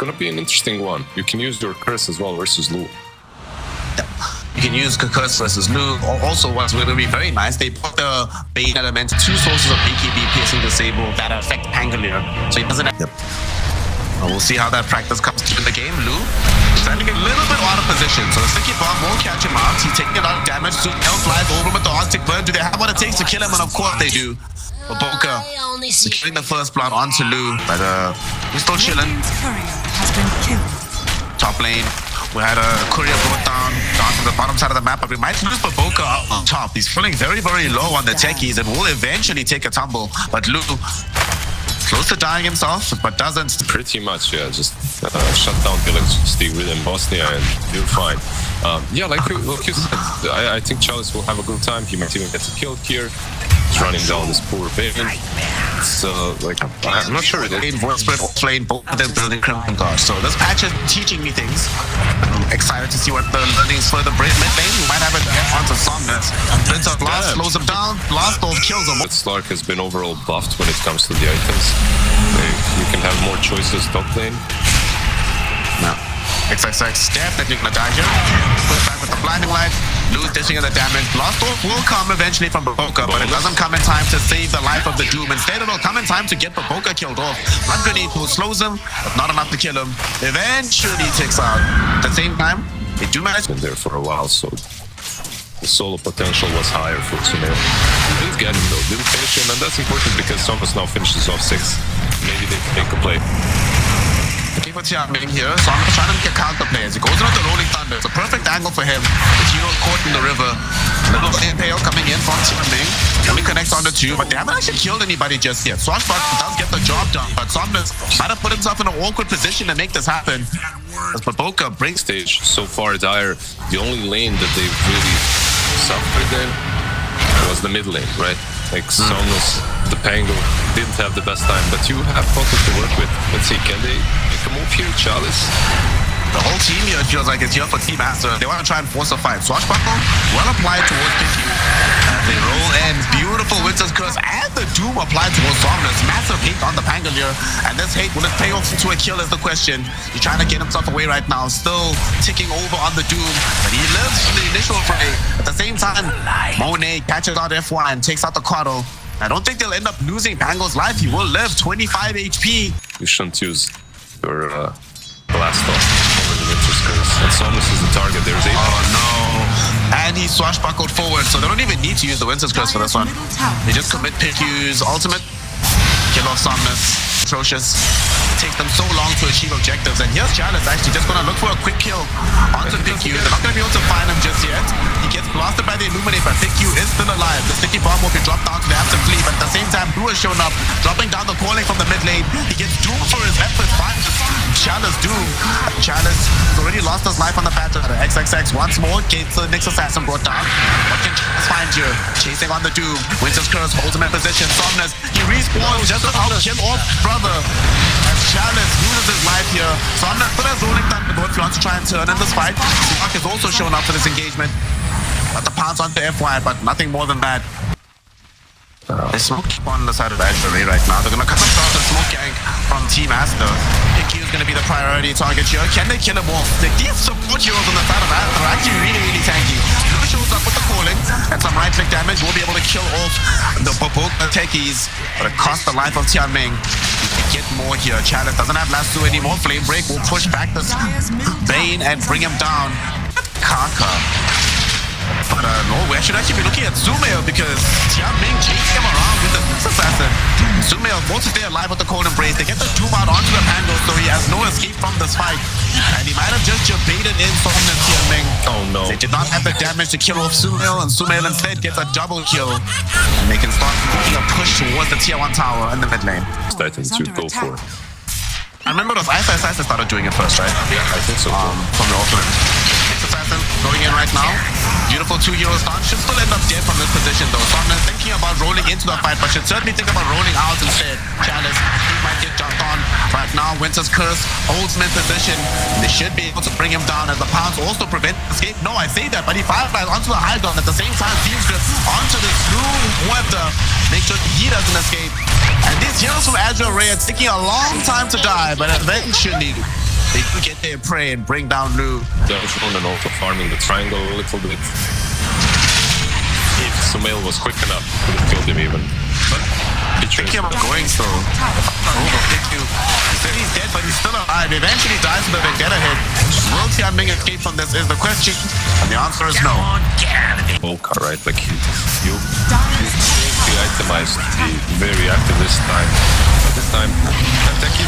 gonna be an interesting one. You can use your curse as well versus Lu. You can use curse versus Lu. Also, what's going to be very nice, they put the Bane element, 2 sources of BKB piercing disable that affect Pangolier. So he doesn't have... We'll see how that practice comes through in the game. Lu trying to get a little bit out of position, so the Sticky Bomb won't catch him out. He's taking a lot of damage. So L flies over with the Arctic Burn. Do they have what it takes to kill him? And of course they do. But Boca securing the first blood onto Lu, but we're still chilling. Top lane, we had a courier brought down from the bottom side of the map, but we might lose Boca up on top. He's feeling very, very low on the techies and will eventually take a tumble. But Lu close to dying himself, but doesn't. Pretty much, yeah. Just shut down electricity within Bosnia and you're fine. Yeah, like you said, I think Chalice will have a good time. He might even get a kill here. He's running down this poor Bane. It's like, I'm not sure. Voice spread off lane, both of them building Crimson Guard. So this patch is teaching me things. I'm excited to see what the learnings for the mid lane. We might have it onto Somnus. Blitz of Blast slows him down. Blast off kills him. Slark has been overall buffed when it comes to the items. You can have more choices top lane. No. XXX definitely gonna die here. Put back with the blinding light. Lose dishing of the damage. Blast off will come eventually from Boca, but it doesn't come in time to save the life of the Doom. Instead, it'll come in time to get Boca killed off. Blood Grenade will slows him, but not enough to kill him. Eventually takes out. At the same time, they do manage. Been there for a while, so the solo potential was higher for Sumail. He did get him though, didn't finish him, and that's important because Somnus now finishes off 6. Maybe they can make a play. Okay, for Tianming here, so I'm trying to make a counter play as he goes into the Rolling Thunder. It's a perfect angle for him. The hero caught in the river. Little impale coming in from Tianming. Only connects on the 2, but they haven't actually killed anybody just yet. Swashbuckler does get the job done, but Somnus might have put himself in an awkward position to make this happen. As Boca brings stage so far dire, the only lane that they've really suffered in was the mid lane, right? Like Somnus, the Pango didn't have the best time, but you have Pocket to work with. Let's see, can they make a move here, Chalice? The whole team here feels like it's here for Team Aster. They want to try and force a fight. Swashbuckle, well applied towards PQ. They roll in. Beautiful Winter's Curse and the Doom applied towards Somnus. Massive hate on the Pangolier. And this hate, will it pay off into a kill is the question. He's trying to get himself away right now. Still ticking over on the Doom. But he lives from the initial fray. At the same time, Monet catches out F1 and takes out the Coddle. I don't think they'll end up losing Pango's life. He will live 25 HP. You shouldn't use your blast off over the Winter's Curse. And Somnus is the target. There's 8. Oh no. And he swashbuckled forward, so they don't even need to use the Winter's Curse for this one. They just commit PQ's ultimate. Kill off Somnus. Atrocious. Take them so long to achieve objectives. And here's Chalice actually just gonna look for a quick kill onto PQ. They're not gonna be able to find him just yet. He gets blasted by the Illuminate, but PQ is still alive. The Sticky Bomb will be dropped down, so they have to flee. But at the same time, Blue has shown up, dropping down the calling from the mid lane. He gets doomed for his efforts. Finds Chalice Doom. Chalice has already lost his life on the battle. XXX once more gets the next assassin brought down. What can Chalice find here? Chasing on the Doom. Winter's Curse holds him in position. Somnus, he respawns just about to kill off brother. As Chalice loses his life here. Somnus still has Rolling Thunder, but if he wants to try and turn in this fight, Spark has also shown up for this engagement. But the pounce onto FY, but nothing more than that. They smoke on the side of Azure right now. They're going to come across a smoke gank from Team Aster. PQ is going to be the priority target here. Can they kill him off? These support heroes on the side of Aster are actually really, really tanky. Blue shows up with the calling and some right-click damage. Will be able to kill off the Boca techies, but it costs the life of Tianming. You can get more here. Chalice doesn't have lasso anymore. Flame Break will push back this Bane and bring him down. Kaka. But no, we should actually be looking at Sumail because Tianming chasing him around with the assassin. Sumail forced to stay alive with the cold embrace. They get the Doom out onto the Pango, so he has no escape from this fight. And he might have just baited in from the Tianming. Oh no. They did not have the damage to kill off Sumail, and Sumail instead gets a double kill. And they can start making a push towards the tier 1 tower in the mid lane. Starting to go for it. I remember those Ice started doing it first, right? Yeah, I think so. From the ultimate. Assassin going in right now. Beautiful 2 hero stun. Should still end up dead from this position though. So I'm not thinking about rolling into the fight, but should certainly think about rolling out instead. Chalice, he might get jumped on. Right now, Winter's Curse holds him in position. They should be able to bring him down as the pounds also prevent escape. No, I say that, but he fireflies onto the high ground at the same time. Team Grip onto this blue Muerta. Make sure he doesn't escape. And these heroes from Azure are taking a long time to die, but eventually they do get their prey and bring down Lu. Down and also farming the triangle a little bit. If Sumail was quick enough, could have killed him even. But Thinking about going so. He said he's dead, but he's still alive. Eventually dies with a vendetta hit. Will Tianming escape from this is the question, and the answer is no. Volca, right? Like you itemized to be very active this time. But this time, Techies.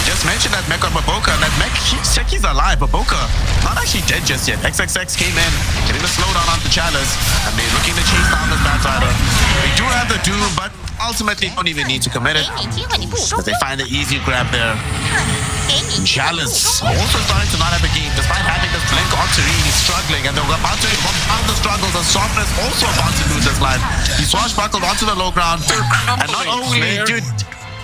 Just mentioned that mech on Baboka, and that mech keeps Techies alive. Baboka not actually dead just yet. XXX came in, getting the slowdown on the Chalice, and they're looking to chase down this Batrider. They do have the Doom, but ultimately don't even need to commit it, because they find the easy grab there. Chalice also starting to not have a game, despite having this blink on Terrain. He's struggling, and they're about to compound the struggles. And Softness also about to lose his life. He swashbuckled onto the low ground, and not only, dude,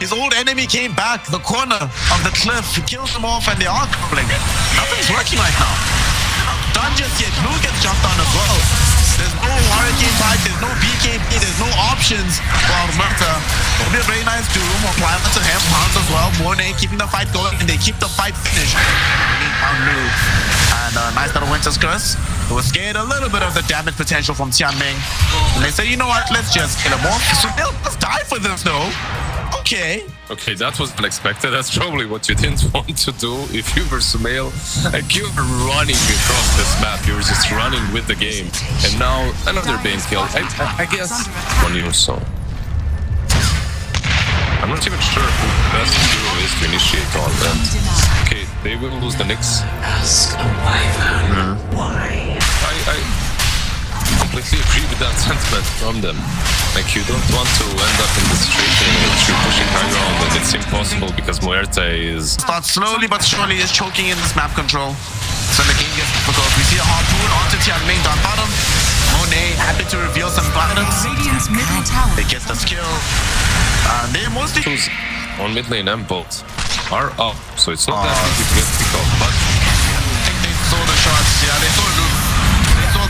his old enemy came back, the corner of the cliff. He kills them off, and they are crumbling. Nothing's working right now. Done just yet. Blue gets jumped on as well. There's no Hurricane fight, there's no BKB, there's no options for Armata. It'll be a very nice Doom or Climate to him, Pounds as well. Mornay keeping the fight going, and they keep the fight finished. And a nice little Winter's Curse. It was scared a little bit of the damage potential from Tianming. And they said, you know what, let's just kill him off. So they'll just die for this though. Okay. Okay, that was unexpected. That's probably what you didn't want to do if you were Sumail. Like, you were running across this map. You were just running with the game. And now another Bane kill. I guess on you, so. I'm not even sure who the best hero is to initiate on that. Okay, they will lose the Nyx. Ask a wyvern why. I completely agree with that sentiment from them. Like, you don't want to end up in the situation in which you're pushing high ground and it's impossible because Muerte is... Starts slowly but surely is choking in this map control. So the game gets difficult. We see a harpoon onto Tianming down bottom. Monet happy to reveal some guidance. They get the skill. They're mostly... On mid lane and both are up, so it's not that easy to get picked up, but... I think they saw the shots. Yeah, they saw Lu.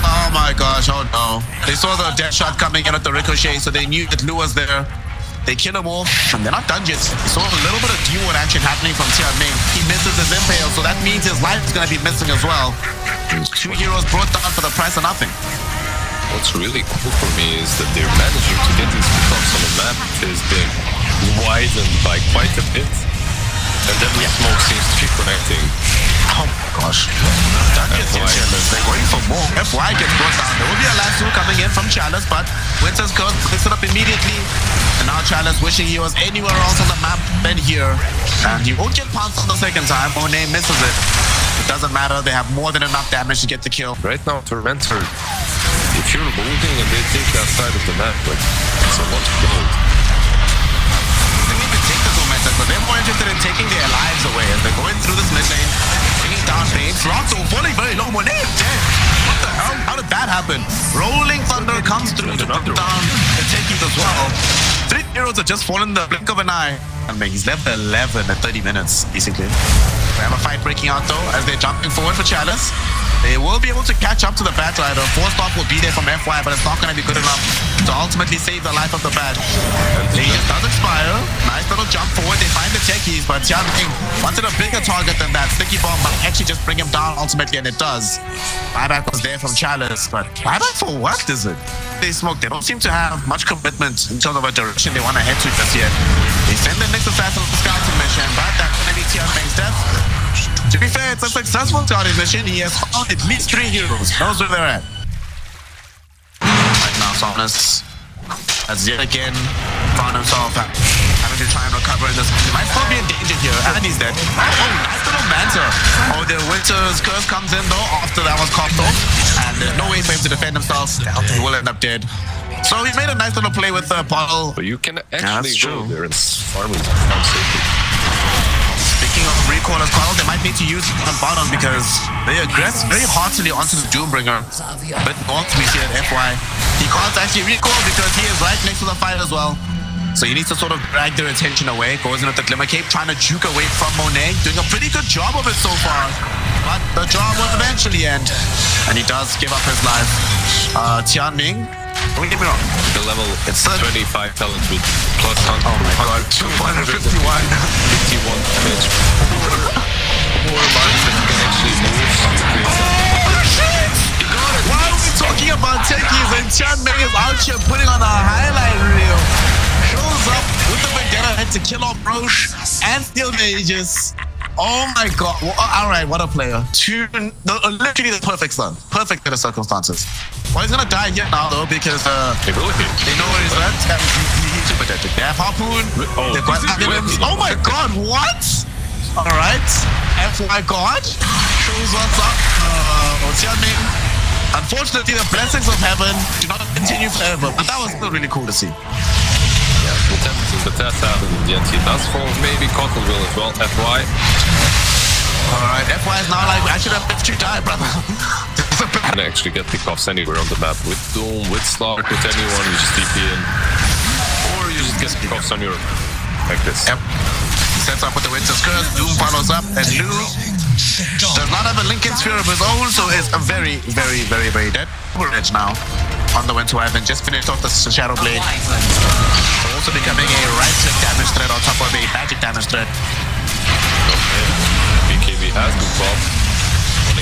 Oh my gosh, oh no. They saw the death shot coming in at the ricochet, so they knew that Lu was there. They kill him off, and they're not done yet. They saw a little bit of dual action happening from Tianming. He misses his impale, so that means his life is going to be missing as well. Two heroes brought down for the price of nothing. What's really cool for me is that they're managing to get these pickups on the map that has been widened by quite a bit. And then the smoke seems to be connecting. Oh my gosh. They're going for more. FY gets brought down. There will be a lasso coming in from Chalice, but Winter's Curse picks it up immediately. And now Chalice wishing he was anywhere else on the map than here. And he won't get pounced on the second time. Monet misses it. It doesn't matter. They have more than enough damage to get the kill. Right now, Tormentor, if you're moving and they take that side of the map, like, it's a lot of gold. But they're more interested in taking their lives away as they're going through this mid lane, bringing down Bane. Slotto falling very low. Monet is dead. What the hell? How did that happen? Rolling Thunder comes through to put down the Techies as well. 3 heroes have just fallen in the blink of an eye. I mean, he's left 11 at 30 minutes, basically. We have a fight breaking out though as they're jumping forward for Chalice. They will be able to catch up to the Batrider. Force Stop will be there from FY, but it's not going to be good enough to ultimately save the life of the Bat. Aegis does expire. Nice little jump forward. They find the Techies, but Tianming wanted a bigger target than that. Sticky Bomb might actually just bring him down ultimately, and it does. Buyback was there from Chalice, but buyback for what is it? They smoke. They don't seem to have much commitment in terms of a direction they want to head to just yet. They send the next assassin scouting mission, but that's going to be Tianming's death. To be fair, it's a successful scouting mission. He has found at least 3 heroes. Knows where they're at. Right now, Somnus has yet again found himself having to try and recover in this. He might still be in danger here, and he's dead. Oh, nice little Manta. Oh, the Winter's Curse comes in though after that was coughed off, and there's no way for him to defend himself. He will end up dead. So he made a nice little play with the bottle. But you can actually go there and farm safely. Speaking of recoil as well, they might need to use on bottom because they aggress very heartily onto the Doombringer. A bit north we see at FY. He can't actually recoil because he is right next to the fight as well. So he needs to sort of drag their attention away. Goes in with the Glimmer Cape, trying to juke away from Monet. Doing a pretty good job of it so far. But the job will eventually end. And he does give up his life. Tianming, don't get me wrong. The level, it's 25 talent with plus 100. Oh my god, 251. 51 damage. out here putting on a highlight reel. Shows up with the vendetta head to kill off Roche and steal mages. Oh my god. Well, all right, what a player. Literally the perfect stun. Perfect in the circumstances. Well, he's gonna die here now though because they know where he's at. He's super dead. They have Harpoon. They've got Adams. Oh my god, what? All right. FY God shows us up. Oceanic. Unfortunately, the blessings of heaven do not continue forever, but that was still really cool to see. The test happened in the end. He does fall. Maybe Cotton will as well. FY. Alright, FY is now like, I should have left you die, brother. Can actually get pickoffs anywhere on the map with Doom, with Slark, with anyone. You just TP in. Or you just get pickoffs on your like this. Yep. He sets up with the Winter's Curse. Doom follows up, and Lou does not have a Lincoln Sphere of his own, so is a very, very, very, very dead. Edge now on the Winter Wyvern. Just finished off the Shadow Blade. Also becoming a right-click damage threat on top of a magic damage threat. BKB has been bombed.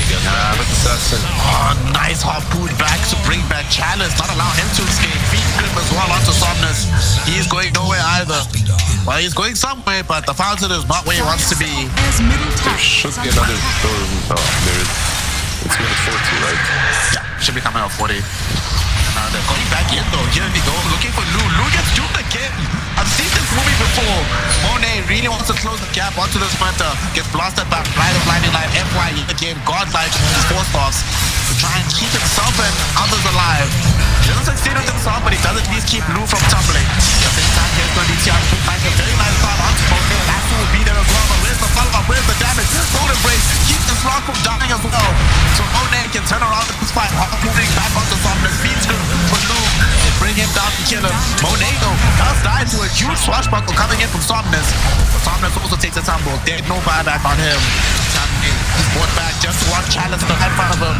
With Assassin. Oh, nice Harpoon back to bring back Chalice. Not allow him to escape. Feed him as well onto Somnus. He's going nowhere either. Well, he's going somewhere, but the fountain is not where he wants to be. There should be another storm. Oh, there is. It's minute 40, right? Yeah, should be coming out 40. They're going back in though. Here we go. Looking for Lou. Lou gets duped again. I've seen this movie before. Monet really wants to close the gap onto the sprinter. Gets blasted back. Right of blinding light. FY again. Godlike. Force offs to try and keep himself and others alive. He doesn't succeed with himself, but he does at least keep Lou from tumbling. At the same time, here's going to be like a very nice start onto Monet. That will be there as well. But where's the follow-up? Where's the damage? Golden Break keeps the Rock from dying as well. So Monet can turn around this fight. Moving back onto Somnus. Feeds him for Lou. They bring him down to kill him. Monet though does die to a huge swashbuckle coming in from Somnus. But Somnus also takes a tumble. There's no buyback on him. He's brought back just to watch Chalice right in front of him.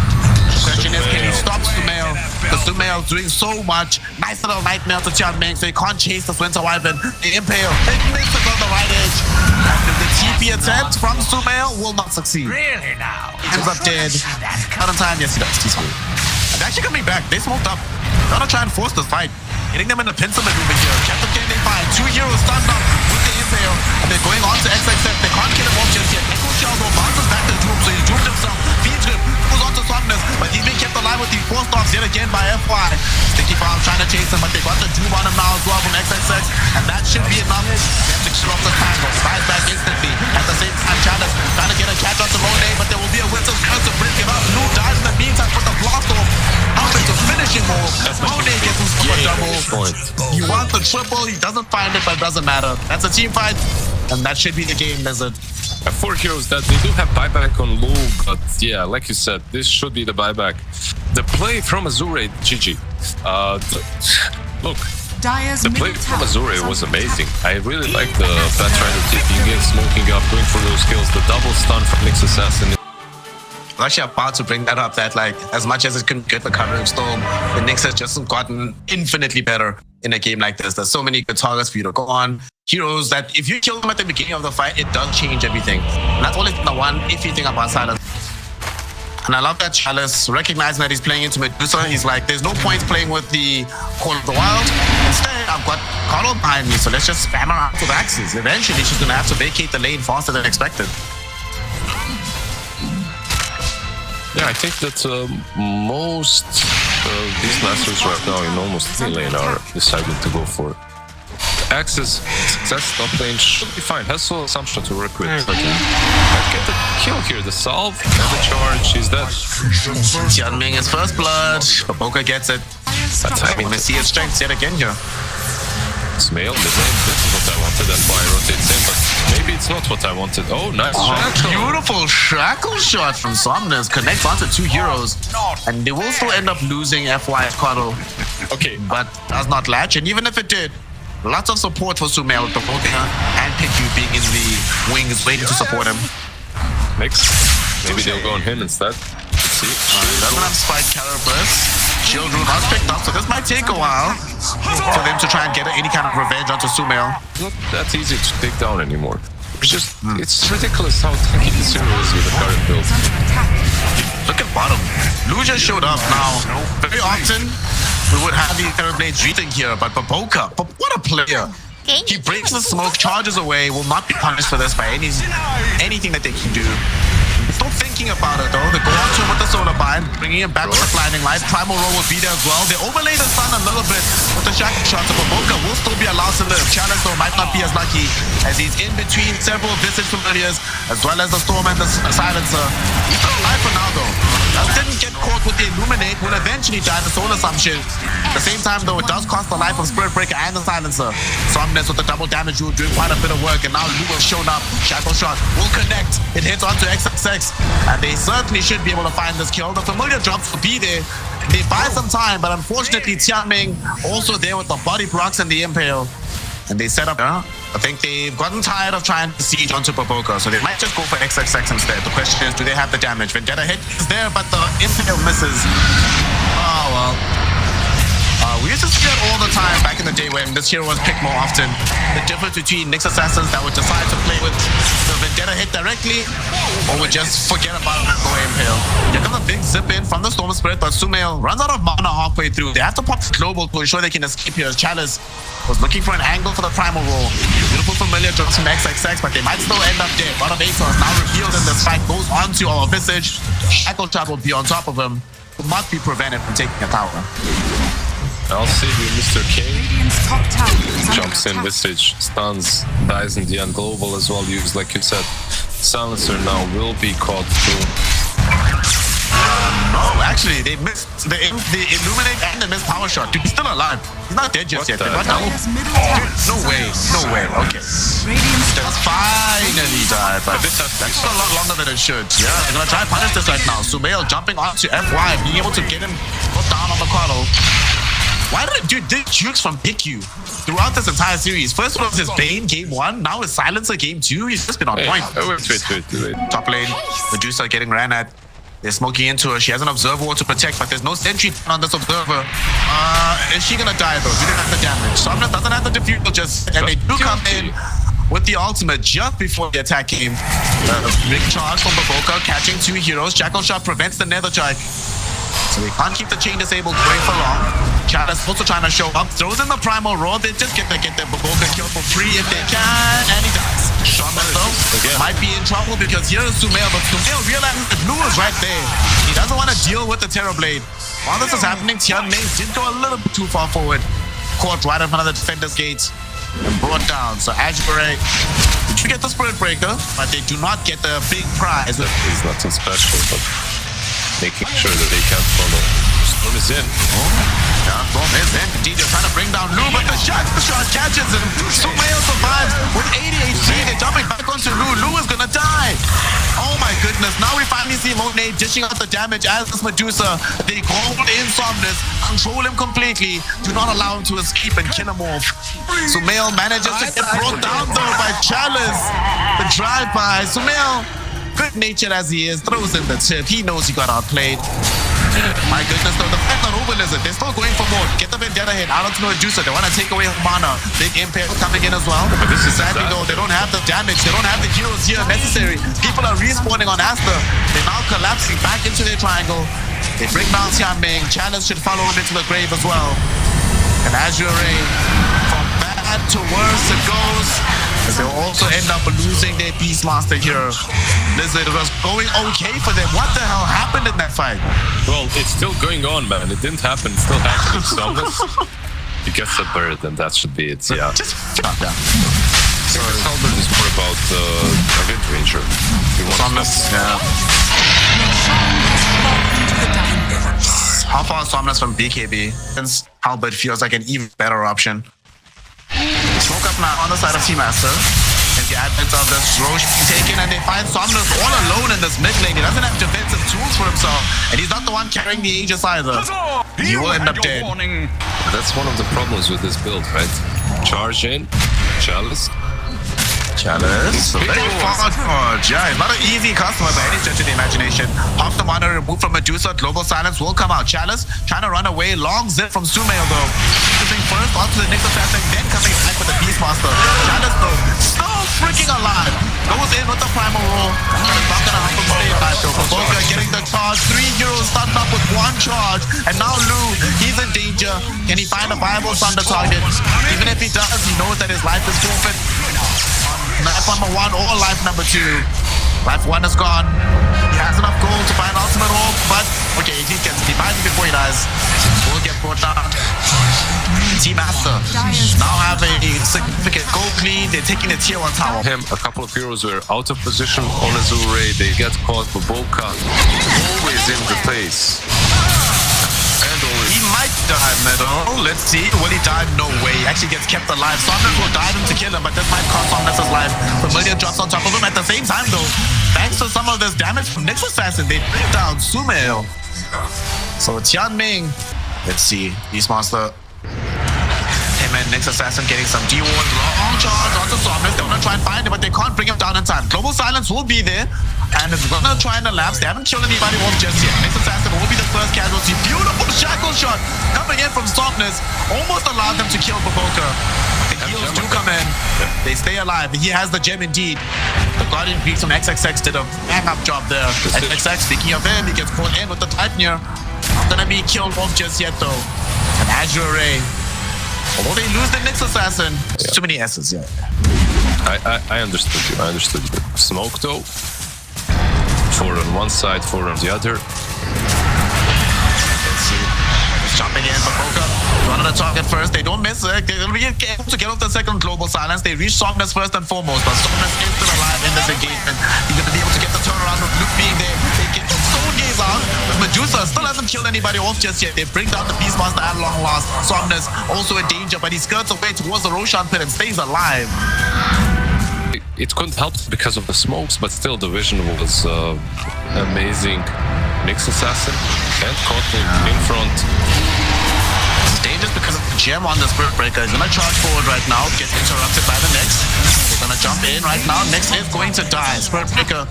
The question is, can he stop Sumail? Because Sumail doing so much. Nice little nightmare to Tian Ming, so he can't chase the Winter Wyvern. The Impale. It makes it on the right edge. And the TP attempt from Sumail will not succeed. Really now? He ends up dead. Out of time, yes he does. He's cool. And they're actually coming back. They smoked up. They're gonna try and force this fight. Hitting them in the pincer maneuver here. Kept them getting fine. 2 heroes stunned up with the Impale. And they're going on to XXX. They can't kill him off just yet. Echo Shell though bounces back to Doom, so he's doomed himself. Feeds him. Goes on to Somnus. But he's being kept alive with these force offs yet again by FY. Sticky Farm trying to chase him, but they got the Doom on him now as well from XXX. And that should be enough. They have to kill off the tangle. Dies back instantly. At the same time, Chalice trying to get a catch on to Monet, but there will be a Winter's Curse to break him up. Lou dies in the meantime with the blast off. Helping to finish him off. Monet gets him for a double. You want the triple, he doesn't find it, but it doesn't matter. That's a team fight, and that should be the game, Lizard. 4 heroes that they do have buyback on Lou, but yeah, like you said, this should be the buyback. The play from Azure, GG. Look, the play from Azure was amazing. I really like the Pathfinder taking in, smoking up, going for those kills, the double stun from Nyx Assassin. I'm actually about to bring that up, that like, as much as it couldn't get the covering Storm, the Nyx has just gotten infinitely better in a game like this. There's so many good targets for you to go on. Heroes that if you kill them at the beginning of the fight, it does change everything. And that's only the one iffy thing about Silence. And I love that Chalice, recognizing that he's playing into Medusa, he's like, there's no point playing with the Call of the Wild. Instead, I've got Carlo behind me, so let's just spam around with axes. Eventually, she's going to have to vacate the lane faster than expected. Yeah, I think that most these masters right now in almost any lane are deciding to go for Axis. Success top lane should be fine. Has sole assumption to work with. Okay. Might get the kill here. The salve and the charge. He's dead. Tian Ming is first blood. Boca gets it. That's I mean, we see his strengths yet again here. Smail, mid lane. This is what I wanted. That's why I rotated in, but maybe it's not what I wanted. Oh, nice shackle. Beautiful shackle shot from Somnus. Connects onto 2 heroes. And they will still end up losing FY's Cuddle. Okay. But does not latch. And even if it did, lots of support for Sumail with the Boca and Piku being in the wings waiting to support him. Next. Maybe they'll go on him instead. Let's see. He doesn't have Spike Carapace. Shield Rune has picked up, so this might take a while for them to try and get any kind of revenge onto Sumail. Not that easy to take down anymore. It's ridiculous how tanky this hero is with the current build. Look at bottom. Lu just showed up now. Very often, we would have the Terrorblades rethink here, but Baboka, what a player. He breaks the smoke, charges away, will not be punished for this by anything that they can do. Still thinking about it though. They go on to him with the solar bind, bringing him back with the blinding light. Primal roll will be there as well. They overlay the sun a little bit with the shackle shots. Baboka will still be allowed to live. Challenge though might not be as lucky as he's in between several Visage familiars as well as the Storm and the Silencer. He's still alive for now though. Just didn't get caught with the Illuminate, will eventually die the Soul Assumption. At the same time though, it does cost the life of Spirit Breaker and the Silencer. Somnus with the double damage rule doing quite a bit of work, and now Lu has shown up. Shackle shot will connect. It hits onto XXX. And they certainly should be able to find this kill. The familiar drops will be there. They buy some time, but unfortunately Tianming also there with the body blocks and the impale. And they set up, I think they've gotten tired of trying to siege onto Baboka, so they might just go for XXX instead. The question is, do they have the damage? Vendetta hit is there, but the impale misses. Oh well. We used to see that all the time back in the day when this hero was picked more often. The difference between Nyx Assassins that would decide to play with the Vendetta hit directly or would just forget about it and go impale. Here comes a big zip in from the Storm Spirit, but Sumail runs out of mana halfway through. They have to pop the global to ensure they can escape here. Chalice was looking for an angle for the Primal roll. Beautiful familiar drops from XXX, but they might still end up dead. Bottom Acer is now revealed in this fight, goes onto our Visage. Shackle Shot will be on top of him. Will not be prevented from taking a tower. I'll save you, Mr. King. Jumps in, Visage, stuns, dies in the end. Global as well used, like you said. Silencer now will be caught too. No, actually, they missed the Illuminate and they missed Power Shot. Dude, he's still alive. He's not dead just yet. Dude, no way, no way. Okay. Just finally died, but that's a lot longer than it should. Yeah, they're gonna try and punish this right now. Sumail jumping onto FY, being able to get him put down on the coddle. Why did it do jukes from PICU throughout this entire series? First one was his Bane game 1, now his Silencer game 2. He's just been on point. Wait. Top lane, Medusa getting ran at. They're smoking into her. She has an Observer wall to protect, but there's no sentry on this Observer. Is she gonna die though? She didn't have the damage. Somnus doesn't have the defuse just, and they do come in with the ultimate just before the attack came. Big charge from Baboka, catching 2 heroes. Shackle Shot prevents the Nether Strike. So they can't keep the chain disabled going for long. Chalice also trying to show up, throws in the Primal Roar. They just get their Baboka killed for free if they can, and he dies. Shaman though might be in trouble because here is Sumail, but Sumail realizes that Lu is right there. He doesn't want to deal with the Terrorblade. While this is happening, Tianming did go a little bit too far forward. Caught right in front of the defender's gates and brought down. So Azure, did you get the Spirit Breaker? But they do not get the big prize. It's nothing special, but making sure that they can't follow. Storm is in. Yeah, Storm is in. Indeed, they're trying to bring down Lu, but the shot catches him. Sumail survives with 80 HP. They're jumping back onto Lu. Lu is gonna die. Oh my goodness. Now we finally see Monet dishing out the damage as this Medusa. They hold in Somnus, control him completely. Do not allow him to escape and kill him off. Sumail manages to get brought down though by Chalice. The drive-by. Sumail, good-natured as he is, throws in the tip. He knows he got outplayed. My goodness, though, the fact that Overlizard, they're still going for more. Get the Vendetta hit out onto Medusa. They want to take away her mana. Big Impale coming in as well. But this is sadly, though, they don't have the damage. They don't have the heroes here necessary. People are respawning on Aster. They're now collapsing back into their triangle. They bring down Tianming. Chalice should follow him into the grave as well. And Azure, from bad to worse it goes. They'll also end up losing their Beastmaster here. Blizzard was going okay for them. What the hell happened in that fight? Well, it's still going on, man. It didn't happen. It's still happening. Somnus, he gets a bird, and that should be it. Yeah. Just yeah. So Halberd is more about a Wind Ranger. Somnus, yeah. How far is Somnus from BKB? Since Halberd feels like an even better option. Smoke up now on the side of Team Aster. And the advent of this Roche being taken, and they find Somnus all alone in this mid lane. He doesn't have defensive tools for himself, and he's not the one carrying the Aegis either. He will end up dead. That's one of the problems with this build, right? Charge in, Chalice, Chalice. Very far dodge. Yeah, not an easy customer by any stretch of the imagination. Half the mana removed from Medusa. Global Silence will come out. Chalice trying to run away. Long zip from Sumail though. Focusing first onto the Nyx Assassin, then coming back with the Beastmaster. Chalice though, still freaking alive. Goes in with the primal roll. It's not gonna happen to stay alive though. Provoker getting the charge. 3 heroes stunned up with 1 charge. And now Lu, he's in danger. Can he find a viable Thunder target? Even if he does, he knows that his life is forfeit. Life number 1 or life number 2. Life 1 is gone. He has enough gold to buy an ultimate orb, but okay, he buys it before he dies. Will get brought down. Team Aster now have a significant gold lead. They're taking the tier 1 tower. A couple of heroes were out of position on Azure. They get caught for Volca. Always in the face. He might die middle. Let's see. Will he die? No way. He actually gets kept alive. Somnus will dive him to kill him, but this might cost Somnus' life. Familiar drops on top of him at the same time though. Thanks to some of this damage from Nyx Assassin, they bring down Sumail. So Tianming. Let's see. Beastmaster. Him and Nyx Assassin getting some D-Ward. Long charge onto Somnus. They want to try and find him, but they can't bring him down in time. Global Silence will be there. And it's gonna try and elapse. They haven't killed anybody off just yet. Nyx Assassin will be the first casualty. Beautiful shackle shot coming in from Somnus. Almost allowed them to kill Baboka. The heals do come in. They stay alive. He has the gem indeed. The Guardian Beast from XXX did a bang-up job there. XXX, speaking of him, he gets caught in with the Titanir. Not gonna be killed off just yet though. An Azure Array. Although they lose the Nyx Assassin. It's too many S's, yeah. I understood you. I understood you. Smoke though. 4 on one side, 4 on the other. Let's see. He's jumping in for Boca. Run on the target first. They don't miss it. They're really able to get off the second Global Silence. They reach Somnus first and foremost, but Somnus is still alive in this engagement. He's going to be able to get the turnaround with Luke being there. They get Stone Gaze out. Medusa still hasn't killed anybody off just yet. They bring down the Beastmaster at long last. Somnus also in danger, but he skirts away towards the Roshan pit and stays alive. It couldn't help because of the smokes, but still the vision was amazing. Nyx Assassin and caught in front. It's dangerous because of the gem on the Spirit Breaker. He's gonna charge forward right now, gets interrupted by the Nyx. They're gonna jump in right now. Nyx is going to die. Spirit Breaker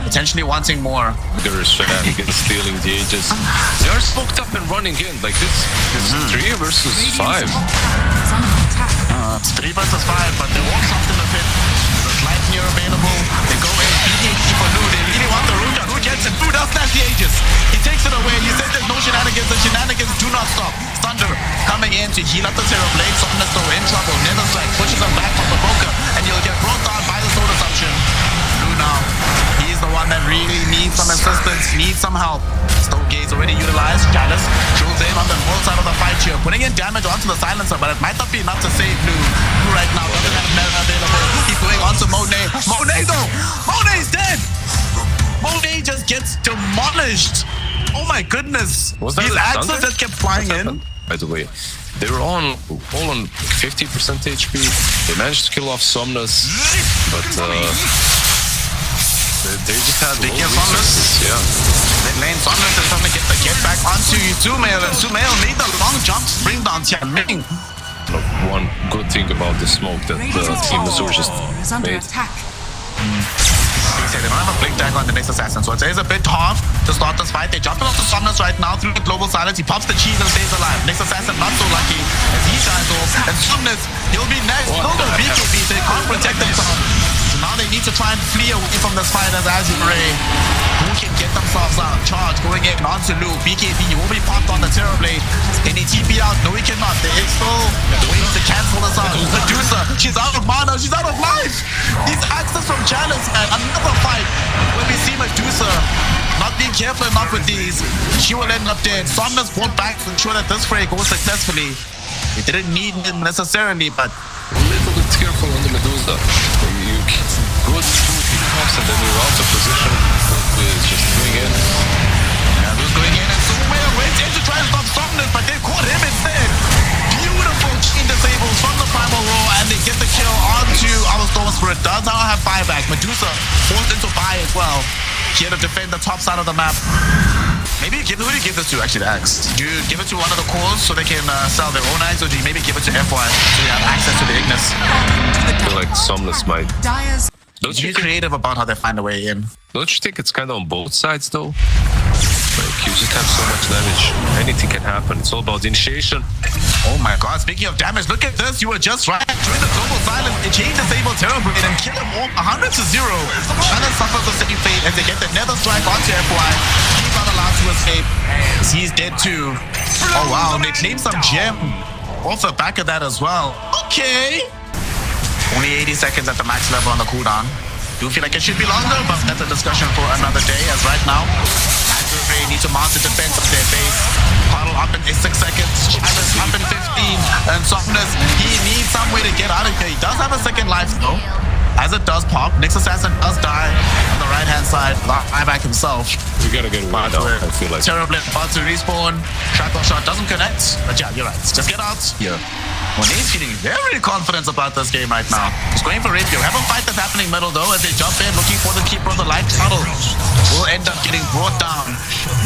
potentially wanting more. They're shenanigans, stealing the ages. They are smoked up and running in. Like this is 3 versus 5. It's 3 versus 5, but they want something to fit. Life near available. They go in. BKB for Lu. They really want the Ruka. Who gets it? Lu does snatch the Aegis. He takes it away. You said there's no shenanigans. The shenanigans do not stop. Thunder coming in to heal up the Terror Blade. Somnus though in trouble. Nether Strike pushes him back from the Boca, and you'll get brought down by the Sword Assumption. Lu now. He's the one that really needs some assistance, needs some help. Stone Gaze already utilized. Chalice shows in on the north side of the fight here, putting in damage onto the Silencer, but it might not be enough to save Lu. Lu right now doesn't have Nether available. He's going on to Monet. Monet though! Monet's dead! Monet just gets demolished! Oh my goodness! These axes that kept flying in. By the way, they were all on 50% HP. They managed to kill off Somnus, but they just had they kill Somnus. Yeah. Then lane Somnus is trying to get back onto Sumail, and Sumail made a long jump to bring down Tianming. One good thing about the smoke that Team Azure just made. They don't have a blink dagger on the Nyx Assassin, so it is a bit tough to start this fight. They jump off the Somnus right now through the Global Silence. He pops the cheese and stays alive. Nyx Assassin not so lucky as he dies off. And Somnus, he'll be next. Still no BKB, they can't protect themselves. So now they need to try and flee away from this fight as Azure Ray. Who can get themselves out? Charge going in onto Lu. BKB will be popped on the Terror Blade. Can he TP out? No, he cannot. There is still ways to cancel this out. Medusa, she's out of mana. She's out of life. These axes from Chalice and another fight where we see Medusa not being careful enough with these. She will end up dead. Somnus brought back to ensure that this fray goes successfully. They didn't need him necessarily, but a little bit careful on the Medusa. You get good pops and then you're out of position. It's just going in. Yeah, who's going in? And Sumail went in to try and stop Somnus, but they caught him instead. Beautiful chain disables from the primal roll, and they get the kill onto our Storm Spirit. Does now have buyback. Medusa forced into buy as well. Here to defend the top side of the map. Maybe who do you give this to, actually, the Axe? Do you give it to one of the cores so they can sell their own eggs, or do you maybe give it to FY so you have access to the Ignis? I feel like Somnus might. Don't Be you think, creative about how they find a way in. don't you think it's kind of on both sides though? Like you just have so much damage. Anything can happen. It's all about initiation. Oh my god, speaking of damage, look at this. You were just right. During the global silence, they change disable Terrorblade and kill him all 100 to 0. Challenge suffers the city fate as they get the Nether Strike onto FY. He's not allowed to escape. He's dead too. Oh wow, they claim some gem off the back of that as well. Okay. Only 80 seconds at the max level on the cooldown. Do feel like it should be longer, but that's a discussion for another day. As right now, Azure need to mount the defense of their base. Puddle up in 6 seconds. Chalice up in 15. And Somnus, he needs some way to get out of here. He does have a second life though. As it does pop, Nyx Assassin does die on the right-hand side. Buyback himself. We gotta get away now, I feel like. Terrorblade about to respawn. Shackle shot doesn't connect. But yeah, you're right. Just get out here. Monet feeling very confident about this game right now. He's going for Rapier. We have a fight that's happening middle though as they jump in looking for the keeper of the light tunnel. Will end up getting brought down.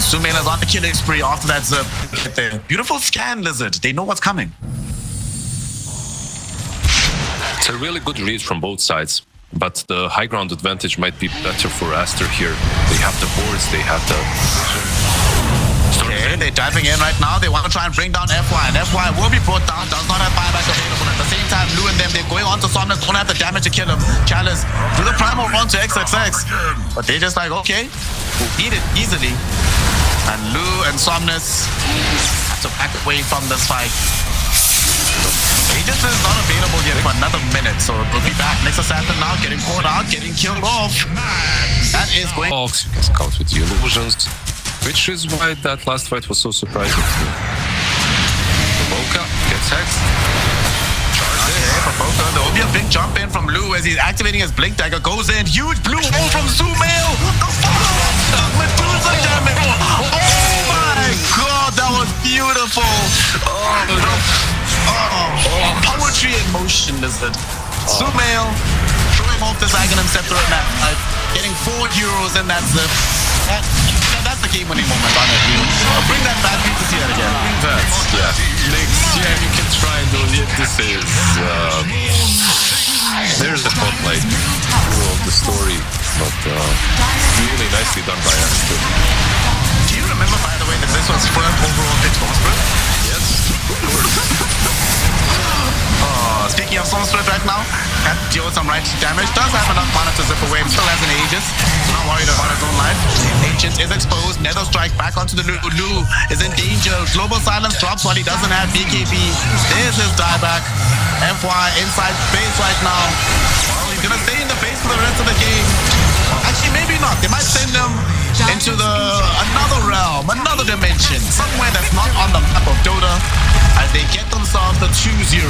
Sumela's on the killing spree after that zip. Get there. Beautiful scan lizard. They know what's coming. It's a really good read from both sides, but the high ground advantage might be better for Aster here. They have the boards, they have the... Okay, they're diving in right now. They want to try and bring down FY, and FY will be brought down. Does not have buyback available. At the same time, Lou and them, they're going on to Somnus. Don't have the damage to kill him. Chalice do the primal run to XXX. But they're just like, okay, we'll beat it easily. And Lou and Somnus have to back away from this fight. Aegis is not available yet for another minute, so we'll be back. Nyx Assassin now getting caught out, getting killed off. That is going... Ox, you can scout with the illusions, which is why that last fight was so surprising to me. Boca gets hexed. Okay, for Boca, there will be a big jump in from Lou as he's activating his Blink Dagger. Goes in, huge blue hole from Sumail. The follow-up Medusa damage. Oh my god, that was beautiful. Poetry in motion, lizard. Sumail throwing off this Aghanim Scepter in that fight, getting 4 euros in that zip. That's the game-winning moment on it. Bring that back, need to see that again. That's, yeah. Next, yeah, you can try and do it. This is, there's the spotlight of the story, but really nicely done by Aster. Do you remember, by the way, that this was first overall pick for Split? Yes. Speaking of Storm Spirit right now, has to deal with some righteous damage. Does have enough mana to zip away. Still has an Aegis. Not worried about his own life. Ancient is exposed. Nether Strike back onto the Lou. Lou is in danger. Global Silence drops while he doesn't have BKB. There's his dieback. FY inside base right now. Well, he's gonna stay in the base for the rest of the game. Actually, maybe not. They might send him into another realm, another dimension, somewhere that's not on the map of Dota, as they get themselves the 2-0.